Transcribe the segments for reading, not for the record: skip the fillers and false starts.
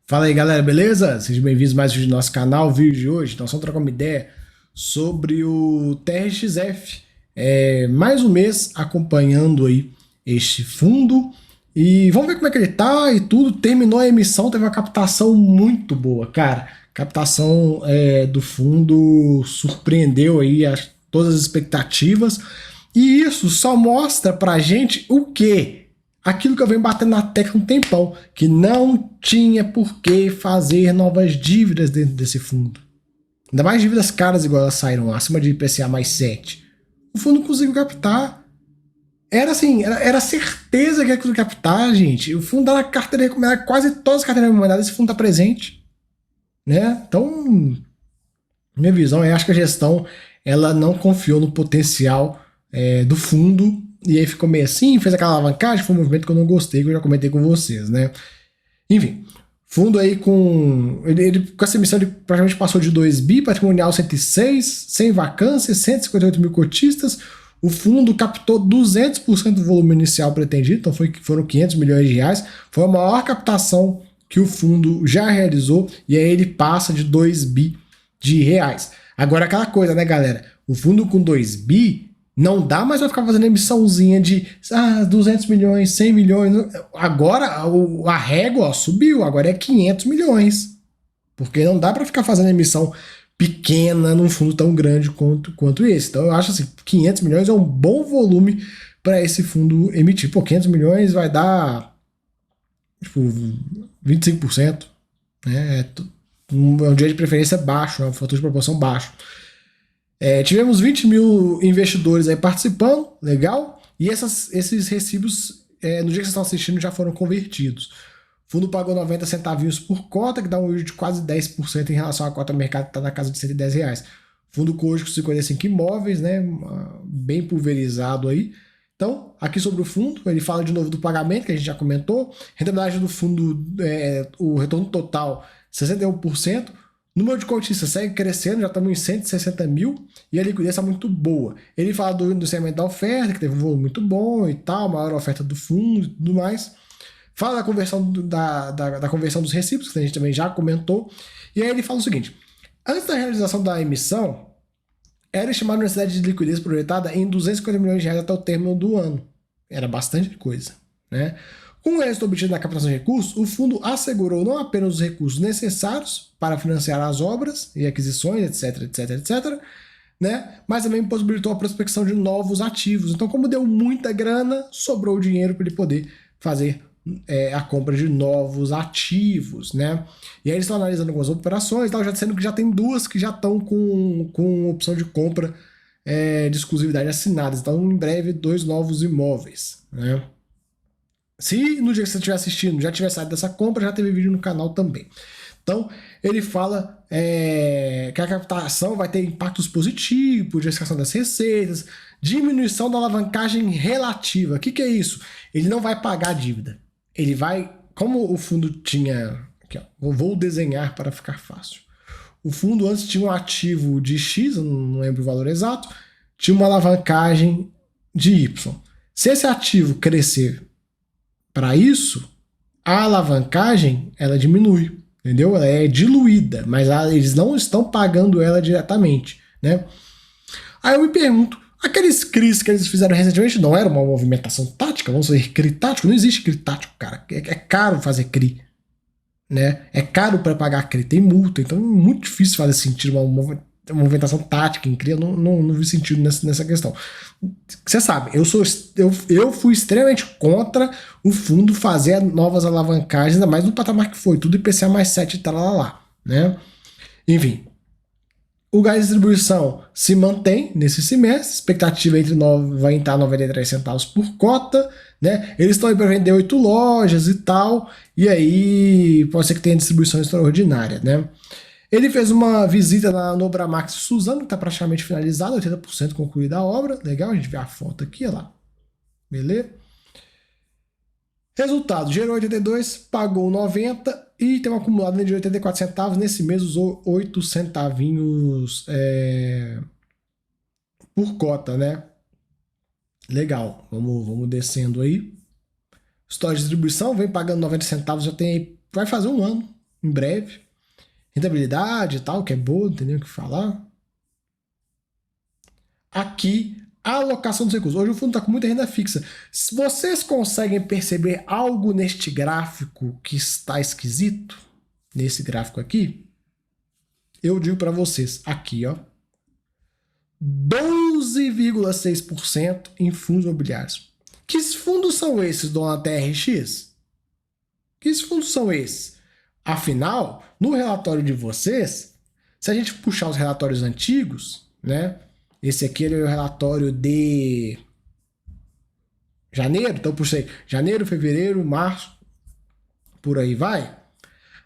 Fala aí galera, beleza? Sejam bem-vindos a mais um vídeo do nosso canal. O vídeo de hoje, nós vamos trocar uma ideia sobre o TRXF. Mais um mês acompanhando aí este fundo e vamos ver como é que ele tá e tudo. Terminou a emissão, teve uma captação muito boa, cara. A captação do fundo surpreendeu aí todas as expectativas e isso só mostra pra gente o quê? Aquilo que eu venho batendo na tecla um tempão, que não tinha por que fazer novas dívidas dentro desse fundo. Ainda mais dívidas caras igual elas saíram, acima de IPCA mais 7. O fundo conseguiu captar. Era assim, era certeza que ia conseguir captar, gente. O fundo da carteira recomendada, quase todas as carteiras recomendadas, esse fundo está presente. Né? Então, minha visão é, acho que a gestão ela não confiou no potencial do fundo. E aí ficou meio assim, fez aquela alavancagem, foi um movimento que eu não gostei, que eu já comentei com vocês, né? Enfim, fundo aí com... Ele com essa emissão ele praticamente passou de 2 bi, patrimonial 106, sem vacâncias, 158 mil cotistas. O fundo captou 200% do volume inicial pretendido, então foram 500 milhões de reais. Foi a maior captação que o fundo já realizou, e aí ele passa de 2 bi de reais. Agora aquela coisa, né, galera? O fundo com 2 bi... Não dá mais pra ficar fazendo emissãozinha de 200 milhões, 100 milhões. Agora a régua subiu, agora é 500 milhões. Porque não dá pra ficar fazendo emissão pequena num fundo tão grande quanto esse. Então eu acho assim, 500 milhões é um bom volume para esse fundo emitir. Pô, 500 milhões vai dar tipo 25%. Né? É um dia de preferência baixo, é um fator de proporção baixo. Tivemos 20 mil investidores aí participando, legal, e esses recibos, no dia que vocês estão assistindo, já foram convertidos. O fundo pagou 90 centavinhos por cota, que dá um yield de quase 10% em relação à cota do mercado, que está na casa de 110 reais. Fundo hoje com 55 imóveis, né, bem pulverizado aí. Então, aqui sobre o fundo, ele fala de novo do pagamento, que a gente já comentou. Rentabilidade do fundo, o retorno total, 61%. O número de cotistas segue crescendo, já estamos em 160 mil e a liquidez está muito boa. Ele fala do segmento da oferta, que teve um volume muito bom e tal, maior oferta do fundo e tudo mais. Fala da conversão, da conversão dos recibos, que a gente também já comentou. E aí ele fala o seguinte: antes da realização da emissão, era estimada uma necessidade de liquidez projetada em 250 milhões de reais até o término do ano. Era bastante coisa, né? Com o êxito obtido na captação de recursos, o fundo assegurou não apenas os recursos necessários para financiar as obras e aquisições, etc, etc, etc, né? Mas também possibilitou a prospecção de novos ativos. Então, como deu muita grana, sobrou dinheiro para ele poder fazer a compra de novos ativos, né? E aí eles estão analisando algumas operações, já sendo que já tem duas que já estão com opção de compra de exclusividade assinadas. Então, em breve, 2 novos imóveis, né? Se no dia que você estiver assistindo já tiver saído dessa compra, já teve vídeo no canal também. Então, ele fala que a captação vai ter impactos positivos, diversificação das receitas, diminuição da alavancagem relativa. O que é isso? Ele não vai pagar a dívida. Ele vai, como o fundo tinha... Aqui, ó, vou desenhar para ficar fácil. O fundo antes tinha um ativo de X, eu não lembro o valor exato, tinha uma alavancagem de Y. Se esse ativo crescer para isso, a alavancagem ela diminui, entendeu? Ela é diluída, mas eles não estão pagando ela diretamente, né? Aí eu me pergunto, aqueles CRIs que eles fizeram recentemente não era uma movimentação tática? Vamos fazer CRI tático? Não existe CRI tático, cara. É caro fazer CRI, né? É caro para pagar CRI, tem multa, então é muito difícil fazer sentido uma movimentação tática em CRI, eu não vi sentido nessa questão. Você sabe, eu fui extremamente contra o fundo fazer novas alavancagens, ainda mais no patamar que foi, tudo IPCA mais 7 e tal, lá, né? Enfim, o gás de distribuição se mantém nesse semestre, expectativa vai entrar 93 centavos por cota, né? Eles estão aí para vender 8 lojas e tal, e aí pode ser que tenha distribuição extraordinária, né? Ele fez uma visita no Obramax Suzano, que está praticamente finalizada, 80% concluída a obra. Legal, a gente vê a foto aqui, olha lá. Beleza? Resultado, gerou 82, pagou 90 e tem um acumulado de 84 centavos. Nesse mês usou 8 centavinhos por cota, né? Legal, vamos descendo aí. História de distribuição, vem pagando 90 centavos, já tem aí, vai fazer um ano. em breve. Rentabilidade e tal, que é boa, não tem nem o que falar. Aqui, a alocação dos recursos. Hoje o fundo está com muita renda fixa. Se vocês conseguem perceber algo neste gráfico que está esquisito, nesse gráfico aqui, eu digo para vocês, aqui, ó, 12,6% em fundos imobiliários. Que fundos são esses, dona TRX? Que fundos são esses? Afinal, no relatório de vocês, se a gente puxar os relatórios antigos, né? Esse aqui é o relatório de janeiro, então puxei janeiro, fevereiro, março, por aí vai.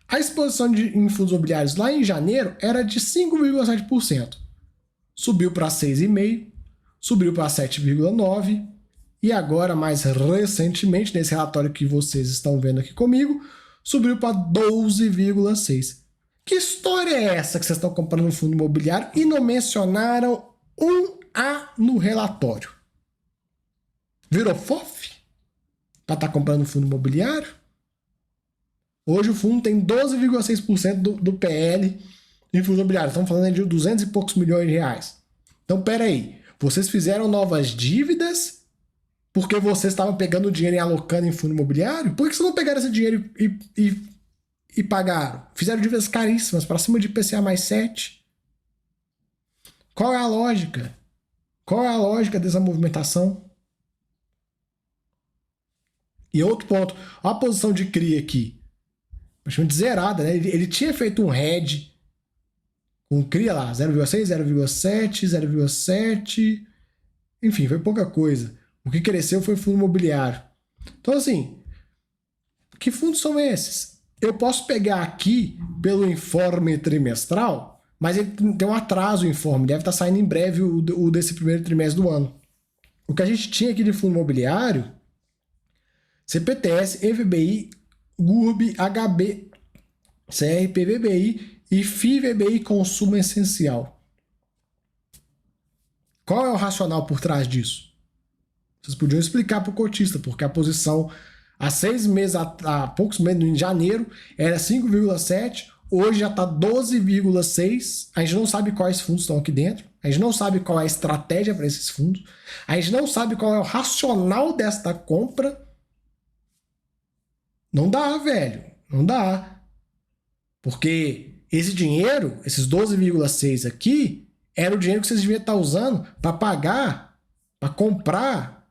A exposição em fundos imobiliários lá em janeiro era de 5,7%. Subiu para 6,5%, subiu para 7,9%, e agora, mais recentemente, nesse relatório que vocês estão vendo aqui comigo, subiu para 12,6%. Que história é essa que vocês estão comprando um fundo imobiliário e não mencionaram um A no relatório? Virou FOF? Para estar comprando um fundo imobiliário? Hoje o fundo tem 12,6% do PL em fundos imobiliários. Estamos falando de 200 e poucos milhões de reais. Então, peraí. Vocês fizeram novas dívidas porque vocês estavam pegando o dinheiro e alocando em fundo imobiliário? Por que vocês não pegaram esse dinheiro e pagaram? Fizeram dívidas caríssimas, para cima de IPCA mais 7. Qual é a lógica? Qual é a lógica dessa movimentação? E outro ponto, a posição de CRI aqui, praticamente zerada, né? Ele tinha feito um hedge com CRI lá, 0,6, 0,7, 0,7, enfim, foi pouca coisa. O que cresceu foi fundo imobiliário. Então, assim, que fundos são esses? Eu posso pegar aqui pelo informe trimestral, mas ele tem um atraso o informe, deve estar saindo em breve o desse primeiro trimestre do ano. O que a gente tinha aqui de fundo imobiliário, CPTS, EVBI, GURB, HB, CRPVBI e FIVBI Consumo Essencial. Qual é o racional por trás disso? Vocês podiam explicar para o cotista, porque a posição há 6 meses, há poucos meses, em janeiro, era 5,7, hoje já está 12,6. A gente não sabe quais fundos estão aqui dentro, a gente não sabe qual é a estratégia para esses fundos, a gente não sabe qual é o racional desta compra. Não dá, velho, não dá. Porque esse dinheiro, esses 12,6 aqui, era o dinheiro que vocês deviam estar usando para pagar, para comprar.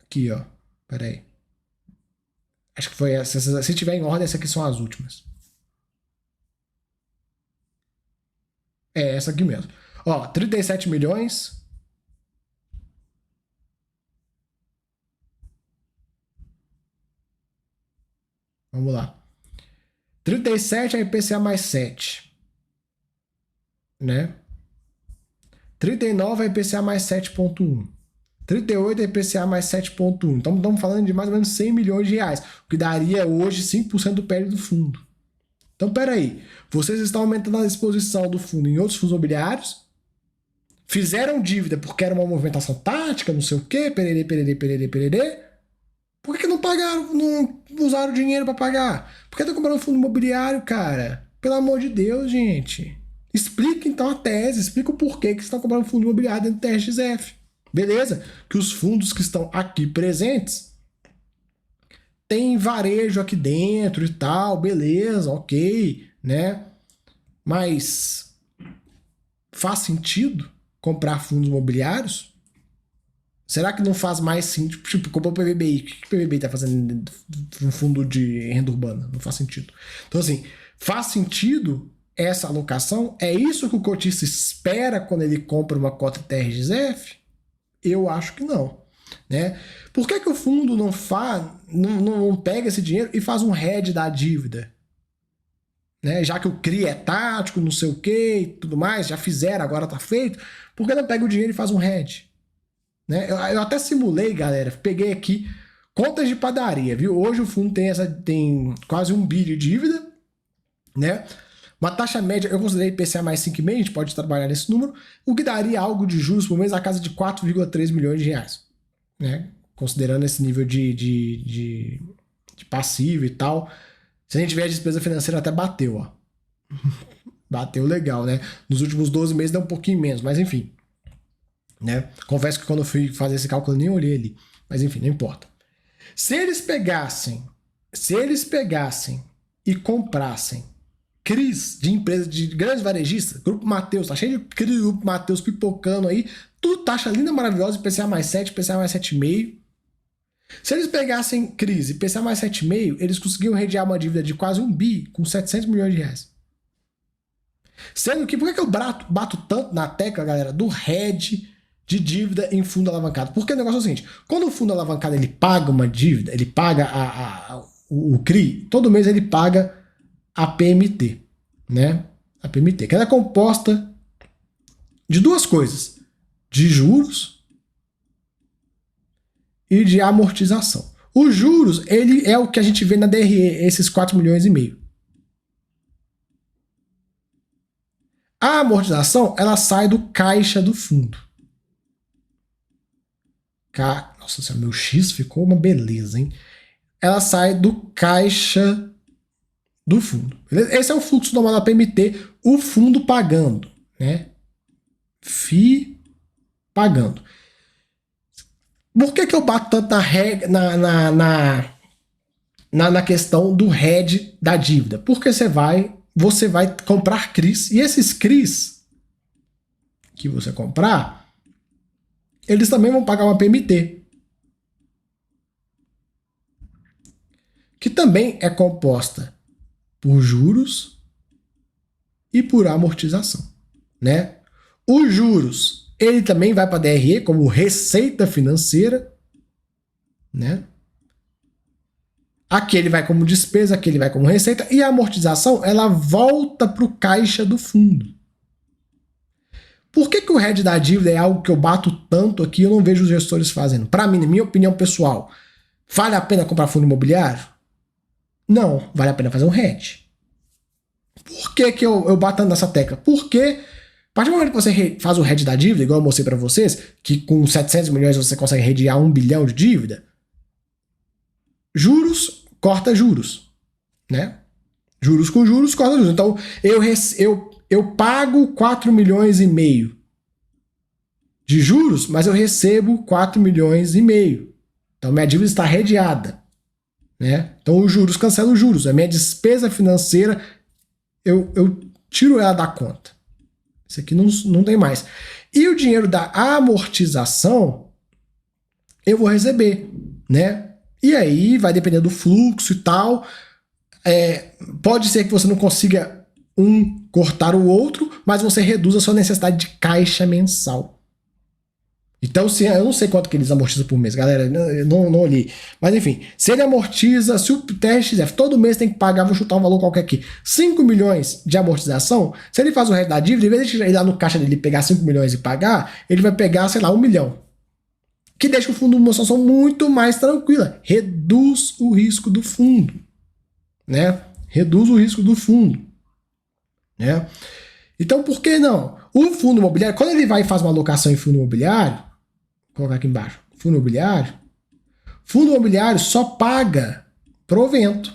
Aqui, ó. Pera aí. Acho que foi essa. Se tiver em ordem, essas aqui são as últimas. É essa aqui mesmo. Ó, 37 milhões. Vamos lá. 37 é IPCA mais 7. Né? 39 é IPCA mais 7,1. 38 é IPCA mais 7,1. Então estamos falando de mais ou menos 100 milhões de reais, o que daria hoje 5% do PL do fundo. Então, peraí, vocês estão aumentando a exposição do fundo em outros fundos imobiliários, fizeram dívida porque era uma movimentação tática, não sei o quê, pererê, pererê, pererê, pererê. Por que não pagaram, não usaram o dinheiro para pagar? Por que estão comprando um fundo imobiliário, cara? Pelo amor de Deus, gente. Explica então a tese, explica o porquê que vocês estão comprando um fundo imobiliário dentro do TRXF. Beleza? Que os fundos que estão aqui presentes tem varejo aqui dentro e tal, beleza, ok, né? Mas faz sentido comprar fundos imobiliários? Será que não faz mais sentido? Tipo, comprou o PVBI. O que o PVBI tá fazendo no fundo de renda urbana? Não faz sentido. Então, assim, faz sentido essa alocação? É isso que o cotista espera quando ele compra uma cota TRXF? Eu acho que não. Né? Por que o fundo não pega esse dinheiro e faz um hedge da dívida? Né? Já que o CRI é tático, não sei o que e tudo mais, já fizeram, agora tá feito, por que não pega o dinheiro e faz um hedge? Né? Eu até simulei, galera, peguei aqui contas de padaria, viu? Hoje o fundo tem quase 1 bi de dívida, né? Uma taxa média, eu considerei IPCA mais 5,5, a gente pode trabalhar nesse número, o que daria algo de juros por mês na casa de 4,3 milhões de reais. Né? Considerando esse nível de passivo e tal, Se a gente ver a despesa financeira, até bateu, ó. Bateu legal, né? Nos últimos 12 meses deu um pouquinho menos, mas enfim. Né? Confesso que quando eu fui fazer esse cálculo eu nem olhei ali. Mas enfim, não importa. Se eles pegassem e comprassem CRIs de empresas de grandes varejistas, Grupo Mateus, tá cheio de CRI, Grupo Mateus pipocando aí, tudo taxa linda, maravilhosa, IPCA mais 7, IPCA mais 7,5. Se eles pegassem CRIs e IPCA mais 7,5, eles conseguiam redear uma dívida de quase 1 bi com 700 milhões de reais. Sendo que, por que eu bato tanto na tecla, galera, do hedge de dívida em fundo alavancado? Porque o negócio é o seguinte, quando o fundo alavancado ele paga uma dívida, ele paga o CRI, todo mês ele paga a PMT, né? A PMT, que ela é composta de duas coisas, de juros e de amortização. Os juros, ele é o que a gente vê na DRE, esses 4,5 milhões. A amortização, ela sai do caixa do fundo. Nossa senhora, meu X ficou uma beleza, hein? Ela sai do caixa do fundo. Beleza? Esse é o fluxo normal da PMT, o fundo pagando, né? FII pagando. Por que eu bato tanto na questão do hedge da dívida? Porque você vai comprar CRIs, e esses CRIs que você comprar, eles também vão pagar uma PMT, que também é composta por juros e por amortização, né? Os juros, ele também vai para a DRE como receita financeira, né? Aqui ele vai como despesa, aqui ele vai como receita, e a amortização, ela volta para o caixa do fundo. Por que o hedge da dívida é algo que eu bato tanto aqui e eu não vejo os gestores fazendo? Para mim, na minha opinião pessoal, vale a pena comprar fundo imobiliário? Não, vale a pena fazer um hedge. Por que eu bato tanto nessa tecla? Porque a partir do momento que você faz o hedge da dívida, igual eu mostrei para vocês, que com 700 milhões você consegue hedgear 1 bilhão de dívida, juros corta juros, né? Juros com juros corta juros. Então, eu pago 4,5 milhões de juros, mas eu recebo 4,5 milhões. Então, minha dívida está hedgeada, né? Então, os juros cancelam os juros. A minha despesa financeira, eu tiro ela da conta. Isso aqui não tem mais. E o dinheiro da amortização, eu vou receber, né? E aí vai depender do fluxo e tal. Pode ser que você não consiga cortar o outro, mas você reduz a sua necessidade de caixa mensal. Então, eu não sei quanto que eles amortizam por mês, galera, eu não olhei. Mas enfim, se ele amortiza, se o TRXF todo mês tem que pagar, vou chutar um valor qualquer aqui, 5 milhões de amortização, se ele faz o resto da dívida, em vez de ir lá no caixa dele pegar 5 milhões e pagar, ele vai pegar, sei lá, 1 milhão. Que deixa o fundo numa situação muito mais tranquila. Reduz o risco do fundo, né? Reduz o risco do fundo, né? Então, por que não? O fundo imobiliário, quando ele vai e faz uma alocação em fundo imobiliário, vou colocar aqui embaixo, fundo imobiliário só paga provento,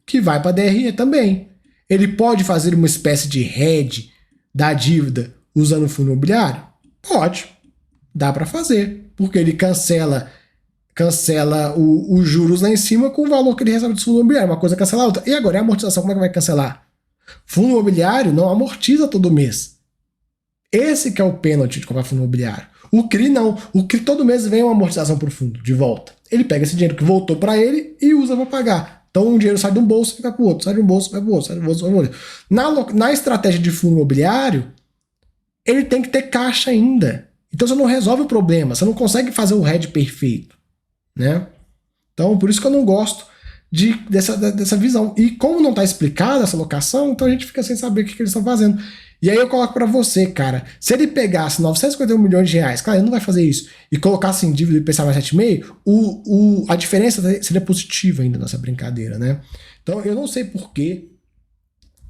que vai para a DRE também. Ele pode fazer uma espécie de hedge da dívida usando o fundo imobiliário? Pode. Dá para fazer, porque ele cancela os juros lá em cima com o valor que ele recebe do fundo imobiliário, uma coisa cancela a outra. E agora, a amortização, como é que vai cancelar? Fundo imobiliário não amortiza todo mês. Esse que é o pênalti de comprar fundo imobiliário. O CRI não. O CRI todo mês vem uma amortização para o fundo, de volta. Ele pega esse dinheiro que voltou para ele e usa para pagar. Então um dinheiro sai de um bolso e vai para o outro, sai de um bolso, vai para o outro, sai de um bolso, vai para o outro. Na estratégia de fundo imobiliário, ele tem que ter caixa ainda. Então você não resolve o problema, você não consegue fazer o hedge perfeito, né? Então por isso que eu não gosto dessa visão. E como não está explicada essa alocação, então a gente fica sem saber o que eles estão fazendo. E aí eu coloco para você, cara, se ele pegasse 951 milhões de reais, claro, ele não vai fazer isso, e colocasse em dívida e IPCA mais 7,5, a diferença seria positiva ainda nessa brincadeira, né? Então eu não sei por que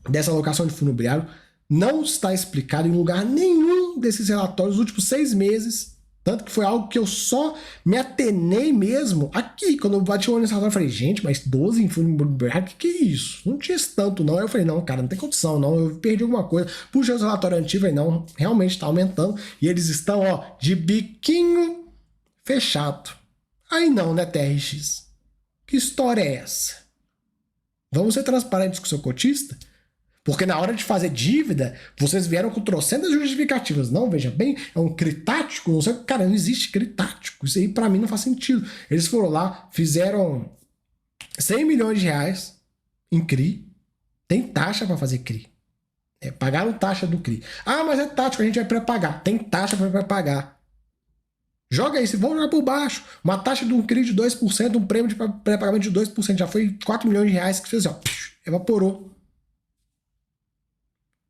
dessa alocação de fundo imobiliário não está explicado em lugar nenhum desses relatórios dos últimos 6 meses Tanto que foi algo que eu só me atenei mesmo aqui. Quando eu bati o olho nesse relatório, eu falei, gente, mas 12 em fundo imobiliário, que é isso? Não tinha esse tanto, não. Aí eu falei, não, cara, não tem condição, não. Eu perdi alguma coisa. Puxei os relatórios antigos, falei, não, realmente está aumentando. E eles estão, ó, de biquinho fechado. Aí não, né, TRX? Que história é essa? Vamos ser transparentes com o seu cotista? Porque na hora de fazer dívida, vocês vieram com trocentas justificativas. Não, veja bem, é um critático, não sei. Cara, não existe critático. Isso aí pra mim não faz sentido. Eles foram lá, fizeram 100 milhões de reais em CRI. Tem taxa pra fazer CRI. Pagaram taxa do CRI. Ah, mas é tático, a gente vai pré-pagar. Tem taxa pra pré-pagar. Joga aí, vamos jogar por baixo. Uma taxa de um CRI de 2%, um prêmio de pré-pagamento de 2%. Já foi 4 milhões de reais que fez, ó, evaporou.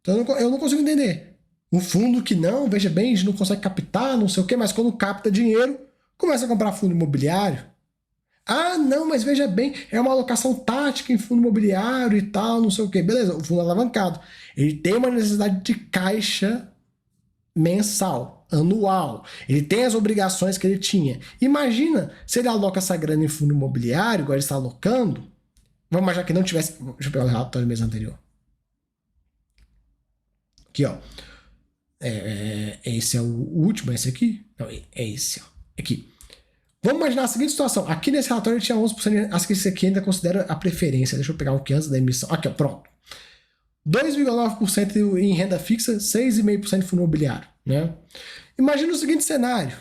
Então eu não consigo entender. Um fundo que não, veja bem, a gente não consegue captar, não sei o quê, mas quando capta dinheiro, começa a comprar fundo imobiliário. Ah, não, mas veja bem, é uma alocação tática em fundo imobiliário e tal, não sei o quê. Beleza, o fundo é alavancado. Ele tem uma necessidade de caixa mensal, anual. Ele tem as obrigações que ele tinha. Imagina se ele aloca essa grana em fundo imobiliário, igual ele está alocando. Vamos imaginar que não tivesse. Deixa eu pegar o relatório do mês anterior. Aqui, ó. Esse é o último, esse aqui? Não, é esse, ó. Aqui. Vamos imaginar a seguinte situação. Aqui nesse relatório ele tinha 11%, acho que esse aqui ainda considera a preferência. Deixa eu pegar o que antes da emissão. Aqui, ó, pronto. 2,9% em renda fixa, 6,5% em fundo imobiliário, né? Imagina o seguinte cenário.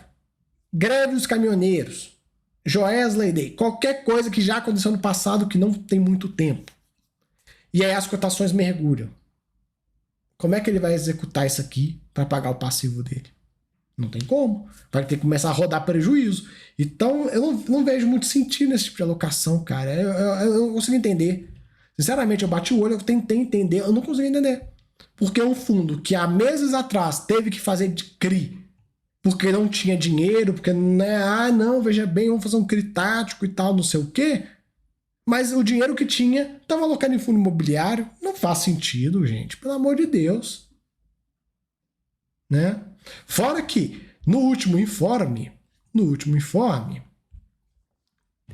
Greve dos caminhoneiros, Joesley Day, qualquer coisa que já aconteceu no passado que não tem muito tempo. E aí as cotações mergulham. Como é que ele vai executar isso aqui para pagar o passivo dele? Não tem como. Vai ter que começar a rodar prejuízo. Então, eu não vejo muito sentido nesse tipo de alocação, cara. Eu não consigo entender. Sinceramente, eu bati o olho, eu tentei entender, eu não consigo entender. Porque é um fundo que há meses atrás teve que fazer de CRI, porque não tinha dinheiro, porque não, veja bem, vamos fazer um CRI tático e tal, não sei o quê. Mas o dinheiro que tinha estava alocado em fundo imobiliário. Não faz sentido, gente. Pelo amor de Deus. Né? Fora que, no último informe,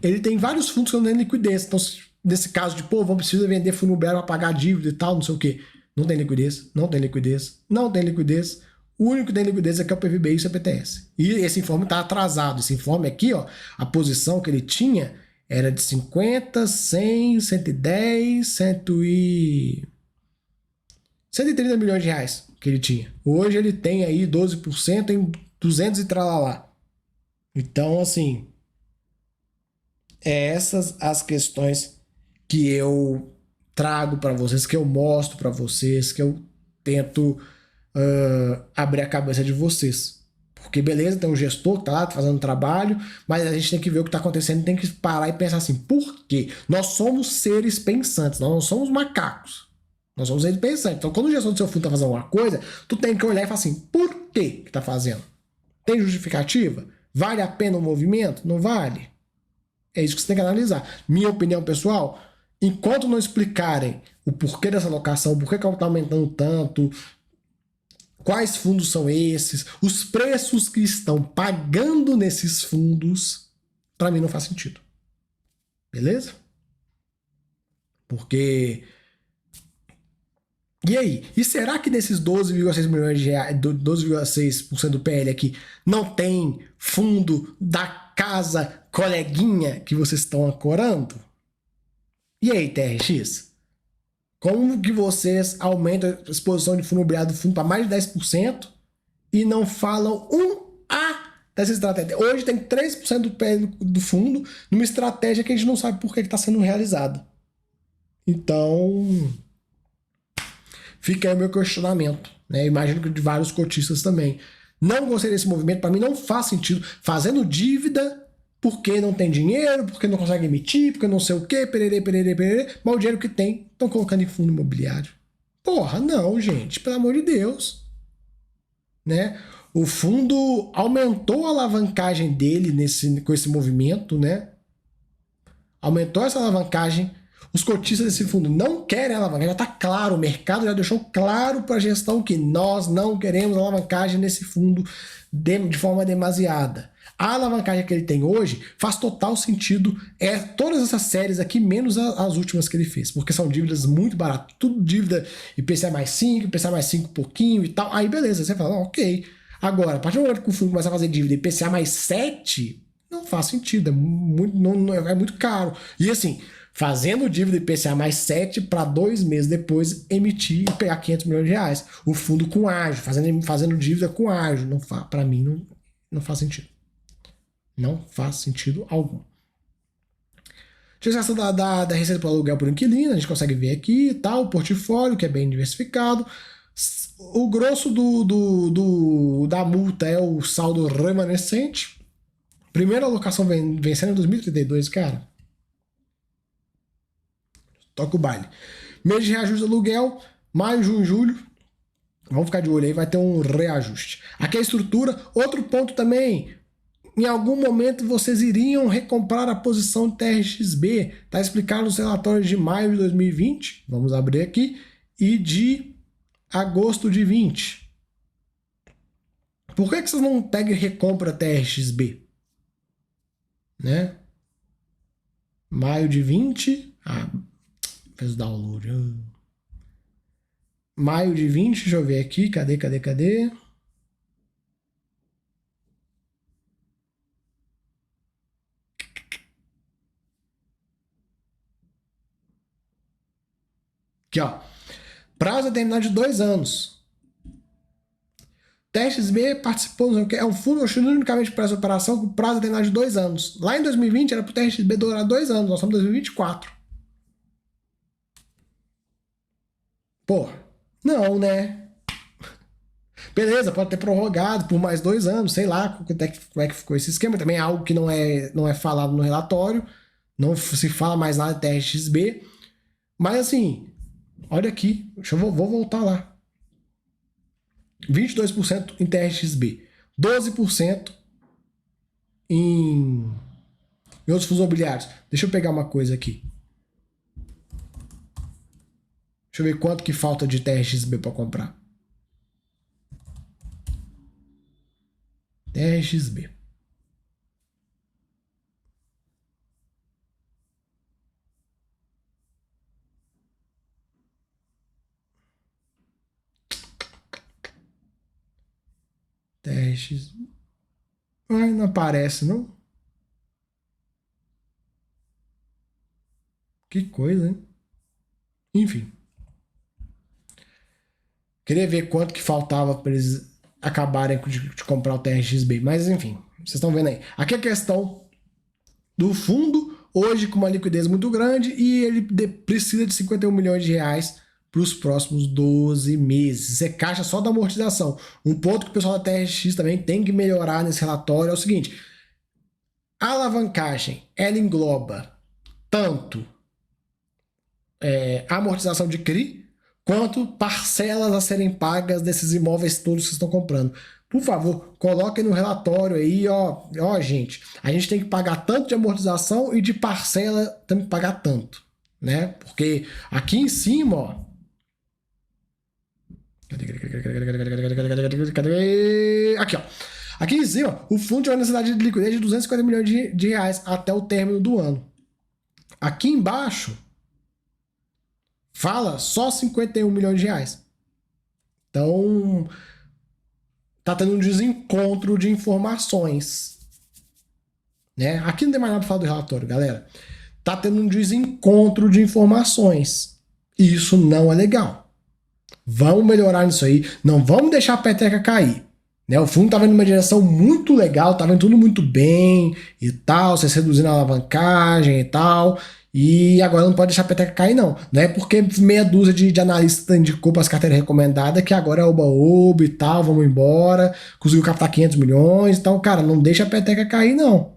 ele tem vários fundos que não têm liquidez. Então, nesse caso de, vamos precisar vender fundo imobiliário para pagar dívida e tal, não sei o quê. Não tem liquidez. O único que tem liquidez é o PVBI e o CPTS. E esse informe está atrasado. Esse informe aqui, ó, a posição que ele tinha era de 50, 100, 110, 130 milhões de reais que ele tinha. Hoje ele tem aí 12% em 200 e tralalá. Então, assim, essas as questões que eu trago para vocês, que eu mostro para vocês, que eu tento abrir a cabeça de vocês. Porque beleza, tem um gestor que tá lá fazendo trabalho, mas a gente tem que ver o que tá acontecendo, tem que parar e pensar assim, por quê? Nós somos seres pensantes, nós não somos macacos. Nós somos seres pensantes. Então, quando o gestor do seu fundo tá fazendo uma coisa, tu tem que olhar e falar assim, por que tá fazendo? Tem justificativa? Vale a pena o movimento? Não vale? É isso que você tem que analisar. Minha opinião pessoal, enquanto não explicarem o porquê dessa alocação, o porquê que ela está aumentando tanto, quais fundos são esses, os preços que estão pagando nesses fundos, para mim não faz sentido. Beleza? Porque... E aí? E será que nesses 12,6 milhões de reais, 12,6% do PL aqui, não tem fundo da casa coleguinha que vocês estão ancorando? E aí, TRX? Como que vocês aumentam a exposição de fundo imobiliário do fundo para mais de 10% e não falam dessa estratégia? Hoje tem 3% do PL do fundo numa estratégia que a gente não sabe por que está sendo realizada. Então, fica aí o meu questionamento. Né? Imagino que de vários cotistas também. Não gostei desse movimento, para mim não faz sentido. Fazendo dívida porque não tem dinheiro, porque não consegue emitir, porque não sei o quê, pererê, mas o dinheiro que tem, estão colocando em fundo imobiliário. Porra, não, gente, pelo amor de Deus. Né? O fundo aumentou a alavancagem dele com esse movimento, né? Aumentou essa alavancagem. Os cotistas desse fundo não querem alavancagem, já está claro, o mercado já deixou claro para a gestão que nós não queremos alavancagem nesse fundo de forma demasiada. A alavancagem que ele tem hoje faz total sentido, todas essas séries aqui, menos as últimas que ele fez, porque são dívidas muito baratas, tudo dívida IPCA mais 5, IPCA mais 5 pouquinho e tal, aí beleza, você fala, ok. Agora, a partir do momento que o fundo começa a fazer dívida IPCA mais 7, não faz sentido, é muito caro. E assim, fazendo dívida IPCA mais 7 para 2 meses depois emitir e pegar 500 milhões de reais. O fundo com ágio, fazendo dívida com ágio. Para mim, não faz sentido. Não faz sentido algum. Utilização da receita para aluguel por inquilino, a gente consegue ver aqui, tá? O portfólio, que é bem diversificado. O grosso da multa é o saldo remanescente. Primeira alocação vencendo em 2032, cara. Toca o baile. Mês de reajuste do aluguel, maio, junho, julho. Vamos ficar de olho aí, vai ter um reajuste. Aqui é a estrutura. Outro ponto também. Em algum momento vocês iriam recomprar a posição de TRXB. Está explicado nos relatórios de maio de 2020. Vamos abrir aqui. E de agosto de 20. Por que vocês não pegam e recompram a TRXB? Né? Maio de 20. Fez o download. Maio de 20, deixa eu ver aqui. Cadê? Aqui, ó. Prazo determinado de 2 anos. TXB participou, é um fundo unicamente para essa operação com prazo determinado de 2 anos. Lá em 2020 era para o TXB durar 2 anos, nós estamos em 2024. Pô, não, né? Beleza, pode ter prorrogado por mais 2 anos, sei lá como é que ficou esse esquema. Também é algo que não é falado no relatório, não se fala mais nada de TRXB. Mas assim, olha aqui, vou voltar lá. 22% em TRXB, 12% em outros fundos imobiliários. Deixa eu pegar uma coisa aqui. Deixa eu ver quanto que falta de TRXB para comprar. TRXB. TRXB. Ai, não aparece, não? Que coisa, hein? Enfim. Queria ver quanto que faltava para eles acabarem de comprar o TRXB. Mas, enfim, vocês estão vendo aí. Aqui é a questão do fundo, hoje com uma liquidez muito grande, e ele precisa de 51 milhões de reais para os próximos 12 meses. Isso é caixa só da amortização. Um ponto que o pessoal da TRX também tem que melhorar nesse relatório é o seguinte: a alavancagem, ela engloba tanto a amortização de CRI, quanto parcelas a serem pagas desses imóveis todos que vocês estão comprando. Por favor, coloquem no relatório aí, ó, gente, a gente tem que pagar tanto de amortização e de parcela temos que pagar tanto, né? Porque aqui em cima, ó, aqui, ó. Aqui em cima, o fundo tiver necessidade de liquidez de 250 milhões de reais até o término do ano. Aqui embaixo fala só 51 milhões de reais. Então, tá tendo um desencontro de informações, né? Aqui não tem mais nada para falar do relatório, galera. Tá tendo um desencontro de informações. E isso não é legal. Vamos melhorar nisso aí. Não vamos deixar a peteca cair, né? O fundo tá vendo uma direção muito legal, tá vendo tudo muito bem e tal, vocês reduzindo a alavancagem e tal. E agora não pode deixar a peteca cair, não. Não é porque meia dúzia de analistas indicou para as carteiras recomendadas que agora é oba-oba e tal, vamos embora, conseguiu captar 500 milhões. Então, cara, não deixa a peteca cair, não.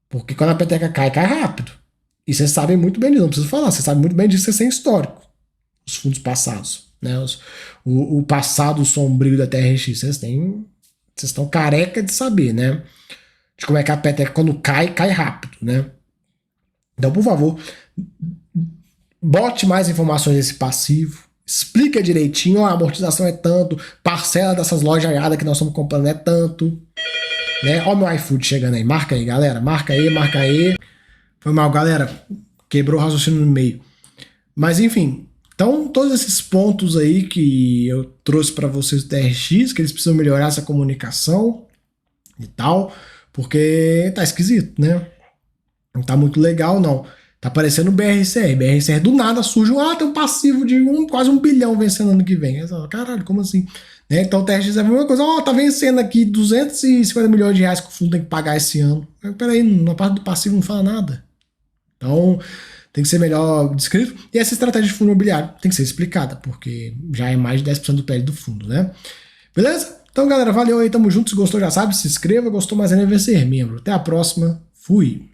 Porque quando a peteca cai, cai rápido. E vocês sabem muito bem disso, não preciso falar, vocês sabem muito bem disso, vocês têm histórico. Os fundos passados, né? O passado sombrio da TRX, vocês estão careca de saber, né? De como é que a peteca, quando cai, cai rápido, né? Então, por favor, bote mais informações nesse passivo, explica direitinho, ó, a amortização é tanto, parcela dessas lojas aiadas que nós estamos comprando é tanto, né? Ó meu iFood chegando aí, marca aí, galera, marca aí, marca aí. Foi mal, galera, quebrou o raciocínio no meio. Mas enfim, então todos esses pontos aí que eu trouxe para vocês do TRX, que eles precisam melhorar essa comunicação e tal, porque tá esquisito, né? Não tá muito legal, não. Tá parecendo o BRCR. BRCR do nada surge, tem um passivo de quase 1 bilhão vencendo ano que vem. Aí você fala, caralho, como assim? Né? Então o TRX é a mesma coisa. Tá vencendo aqui 250 milhões de reais que o fundo tem que pagar esse ano. Mas, peraí, na parte do passivo não fala nada. Então tem que ser melhor descrito. E essa estratégia de fundo imobiliário tem que ser explicada, porque já é mais de 10% do PL do fundo, né? Beleza? Então, galera, valeu aí, tamo junto. Se gostou, já sabe, se inscreva. Gostou mais ainda, vai ser membro. Até a próxima. Fui!